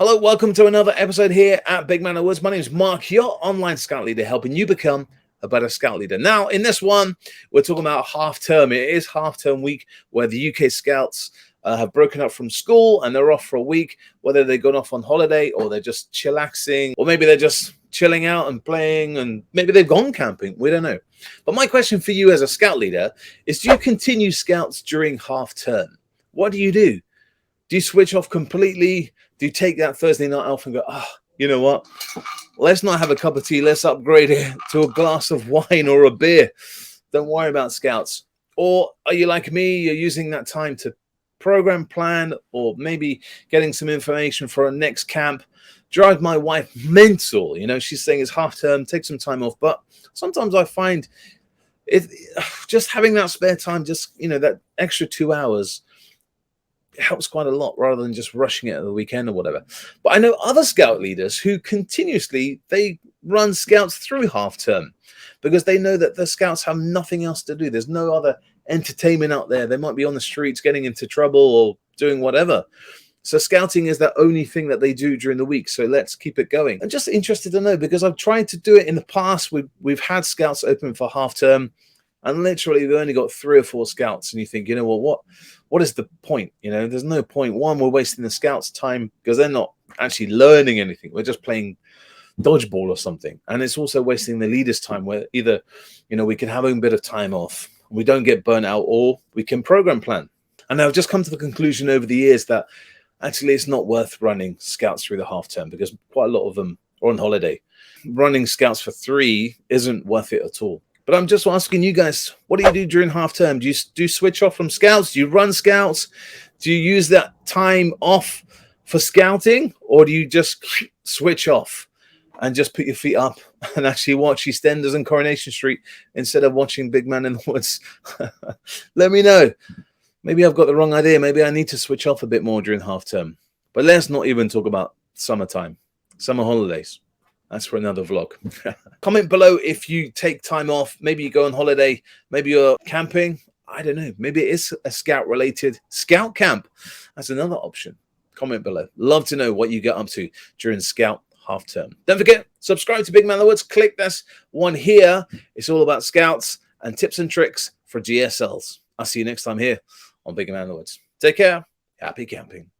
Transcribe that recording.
Hello, welcome to another episode here at Big Man of the Woods. My name is Mark, your online scout leader, helping you become a better scout leader. Now, in this one, we're talking about half term. It is half term week where the UK scouts have broken up from school and they're off for a week, whether they've gone off on holiday or they're just chillaxing, or maybe they're just chilling out and playing, and maybe they've gone camping. We don't know. But my question for you as a scout leader is, do you continue scouts during half term? What do you do? Do you switch off completely? Do you take that Thursday night off and go, you know what? Let's not have a cup of tea. Let's upgrade it to a glass of wine or a beer. Don't worry about scouts. Or are you like me? You're using that time to program plan, or maybe getting some information for a next camp. Drive my wife mental. You know, she's saying it's half term, take some time off. But sometimes I find it just having that spare time, just, you know, that extra 2 hours, it helps quite a lot rather than just rushing it at the weekend or whatever. But I know other scout leaders who continuously, they run scouts through half term because they know that the scouts have nothing else to do. There's no other entertainment out there. They might be on the streets getting into trouble or doing whatever. So scouting is the only thing that they do during the week. So let's keep it going. I'm just interested to know, because I've tried to do it in the past. We've had scouts open for half term, and literally we've only got 3 or 4 scouts, and you think, you know what is the point? You know, there's no point. One, we're wasting the scouts' time because they're not actually learning anything. We're just playing dodgeball or something. And it's also wasting the leaders' time, where either, you know, we can have a bit of time off, we don't get burnt out, or we can program plan. And I've just come to the conclusion over the years that actually it's not worth running scouts through the half term, because quite a lot of them are on holiday. Running scouts for 3 isn't worth it at all. But I'm just asking you guys, what do you do during half term? Do you switch off from scouts? Do you run scouts? Do you use that time off for scouting? Or do you just switch off and just put your feet up and actually watch EastEnders and Coronation Street instead of watching Big Man in the Woods? Let me know. Maybe I've got the wrong idea. Maybe I need to switch off a bit more during half term. But let's not even talk about summertime, summer holidays. That's for another vlog. Comment below if you take time off. Maybe you go on holiday. Maybe you're camping. I don't know. Maybe it is a scout-related scout camp. That's another option. Comment below. Love to know what you get up to during scout half term. Don't forget, subscribe to Big Man of the Woods. Click this one here. It's all about scouts and tips and tricks for GSLs. I'll see you next time here on Big Man of the Woods. Take care. Happy camping.